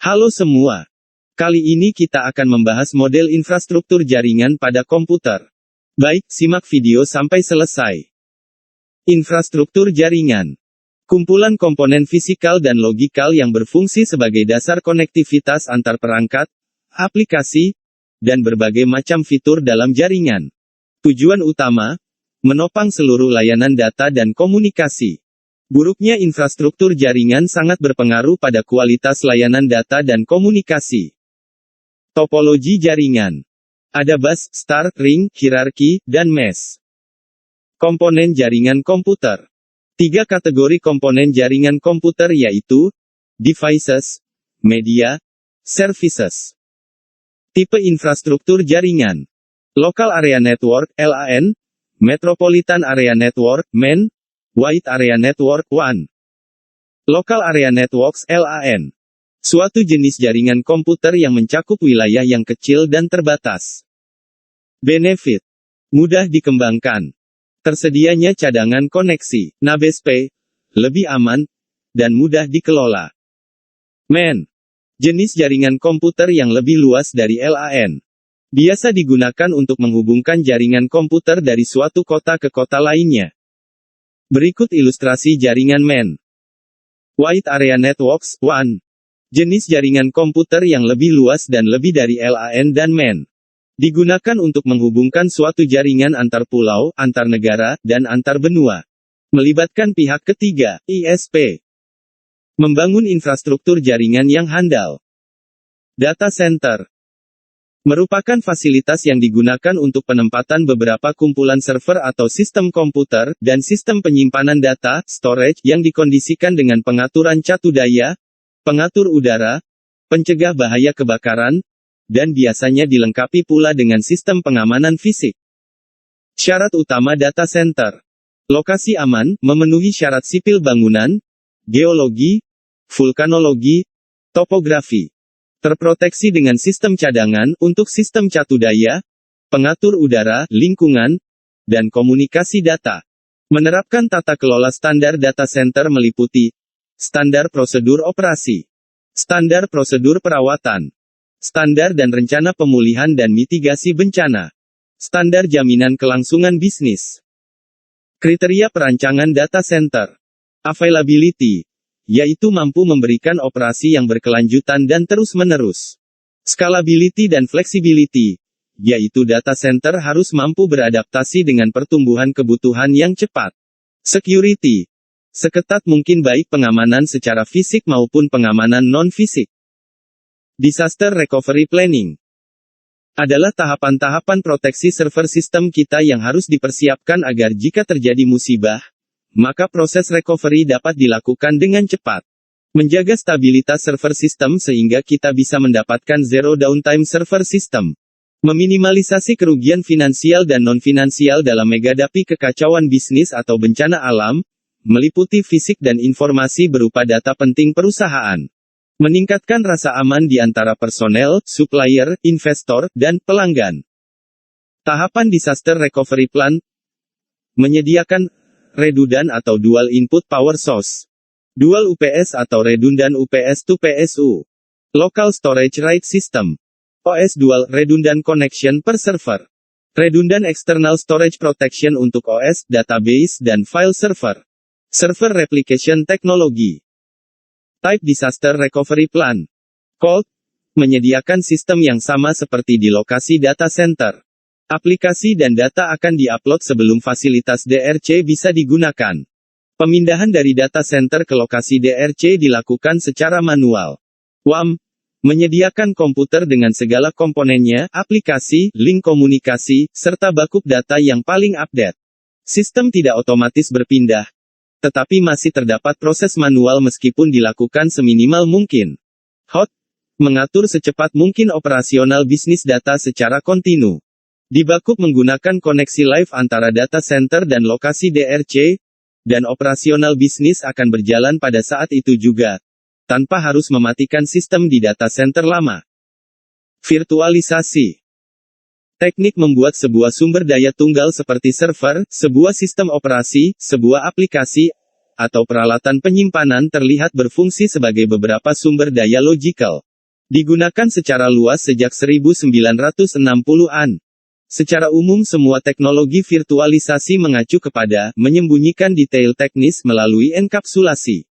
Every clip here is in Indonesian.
Halo semua. Kali ini kita akan membahas model infrastruktur jaringan pada komputer. Baik, simak video sampai selesai. Infrastruktur jaringan. Kumpulan komponen fisikal dan logikal yang berfungsi sebagai dasar konektivitas antar perangkat, aplikasi, dan berbagai macam fitur dalam jaringan. Tujuan utama, menopang seluruh layanan data dan komunikasi. Buruknya infrastruktur jaringan sangat berpengaruh pada kualitas layanan data dan komunikasi. Topologi jaringan. Ada bus, star, ring, hierarki, dan mesh. Komponen jaringan komputer. 3 kategori komponen jaringan komputer yaitu devices, media, services. Tipe infrastruktur jaringan. Local Area Network, LAN, Metropolitan Area Network, MEN, Wide Area Network, WAN. Local Area Networks, LAN. Suatu jenis jaringan komputer yang mencakup wilayah yang kecil dan terbatas. Benefit. Mudah dikembangkan. Tersedianya cadangan koneksi, NABSP, lebih aman, dan mudah dikelola. MEN. Jenis jaringan komputer yang lebih luas dari LAN. Biasa digunakan untuk menghubungkan jaringan komputer dari suatu kota ke kota lainnya. Berikut ilustrasi jaringan MEN. Wide Area Networks, WAN. Jenis jaringan komputer yang lebih luas dan lebih dari LAN dan MEN. Digunakan untuk menghubungkan suatu jaringan antar pulau, antar negara, dan antar benua. Melibatkan pihak ketiga, ISP. Membangun infrastruktur jaringan yang handal. Data center. Merupakan fasilitas yang digunakan untuk penempatan beberapa kumpulan server atau sistem komputer, dan sistem penyimpanan data, storage, yang dikondisikan dengan pengaturan catu daya, pengatur udara, pencegah bahaya kebakaran, dan biasanya dilengkapi pula dengan sistem pengamanan fisik. Syarat utama data center. Lokasi aman, memenuhi syarat sipil bangunan, geologi, vulkanologi, topografi. Terproteksi dengan sistem cadangan, untuk sistem catu daya, pengatur udara, lingkungan, dan komunikasi data. Menerapkan tata kelola standar data center meliputi standar prosedur operasi, standar prosedur perawatan, standar dan rencana pemulihan dan mitigasi bencana, standar jaminan kelangsungan bisnis. Kriteria perancangan data center. Availability. Yaitu mampu memberikan operasi yang berkelanjutan dan terus-menerus. Scalability dan flexibility, yaitu data center harus mampu beradaptasi dengan pertumbuhan kebutuhan yang cepat. Security, seketat mungkin baik pengamanan secara fisik maupun pengamanan non-fisik. Disaster recovery planning adalah tahapan-tahapan proteksi server sistem kita yang harus dipersiapkan agar jika terjadi musibah, maka proses recovery dapat dilakukan dengan cepat. Menjaga stabilitas server sistem sehingga kita bisa mendapatkan zero downtime server system. Meminimalisasi kerugian finansial dan non-finansial dalam menghadapi kekacauan bisnis atau bencana alam, meliputi fisik dan informasi berupa data penting perusahaan. Meningkatkan rasa aman di antara personel, supplier, investor, dan pelanggan. Tahapan disaster recovery plan. Menyediakan redundant atau dual input power source. Dual UPS atau redundant UPS to PSU. Local storage write system. OS dual redundant connection per server. Redundant external storage protection untuk OS, database, dan file server. Server replication technology. Type disaster recovery plan. Cold. Menyediakan sistem yang sama seperti di lokasi data center. Aplikasi dan data akan diupload sebelum fasilitas DRC bisa digunakan. Pemindahan dari data center ke lokasi DRC dilakukan secara manual. WAM. Menyediakan komputer dengan segala komponennya, aplikasi, link komunikasi, serta backup data yang paling update. Sistem tidak otomatis berpindah, tetapi masih terdapat proses manual meskipun dilakukan seminimal mungkin. Hot. Mengatur secepat mungkin operasional bisnis data secara kontinu. Di backup menggunakan koneksi live antara data center dan lokasi DRC, dan operasional bisnis akan berjalan pada saat itu juga, tanpa harus mematikan sistem di data center lama. Virtualisasi. Teknik membuat sebuah sumber daya tunggal seperti server, sebuah sistem operasi, sebuah aplikasi, atau peralatan penyimpanan terlihat berfungsi sebagai beberapa sumber daya logikal. Digunakan secara luas sejak 1960-an. Secara umum semua teknologi virtualisasi mengacu kepada menyembunyikan detail teknis melalui enkapsulasi.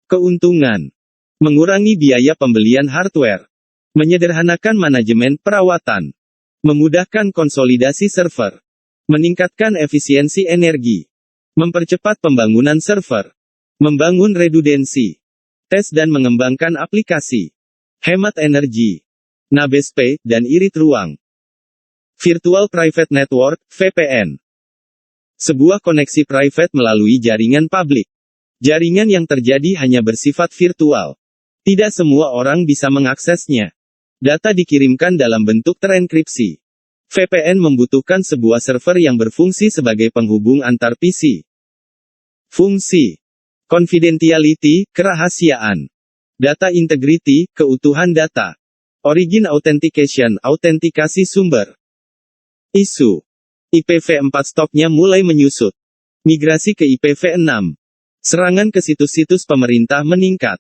Keuntungan: mengurangi biaya pembelian hardware, menyederhanakan manajemen perawatan, memudahkan konsolidasi server, meningkatkan efisiensi energi, mempercepat pembangunan server, membangun redundansi, tes dan mengembangkan aplikasi, hemat energi, NABSP, dan irit ruang. Virtual Private Network, VPN. Sebuah koneksi private melalui jaringan publik. Jaringan yang terjadi hanya bersifat virtual. Tidak semua orang bisa mengaksesnya. Data dikirimkan dalam bentuk terenkripsi. VPN membutuhkan sebuah server yang berfungsi sebagai penghubung antar PC. Fungsi: confidentiality, kerahasiaan. Data integrity, keutuhan data. Origin authentication, autentikasi sumber. Isu: IPv4 stoknya mulai menyusut. Migrasi ke IPv6. Serangan ke situs-situs pemerintah meningkat.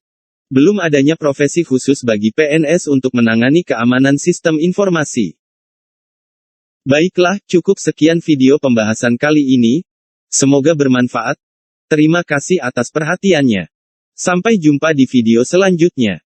Belum adanya profesi khusus bagi PNS untuk menangani keamanan sistem informasi. Baiklah, cukup sekian video pembahasan kali ini. Semoga bermanfaat. Terima kasih atas perhatiannya. Sampai jumpa di video selanjutnya.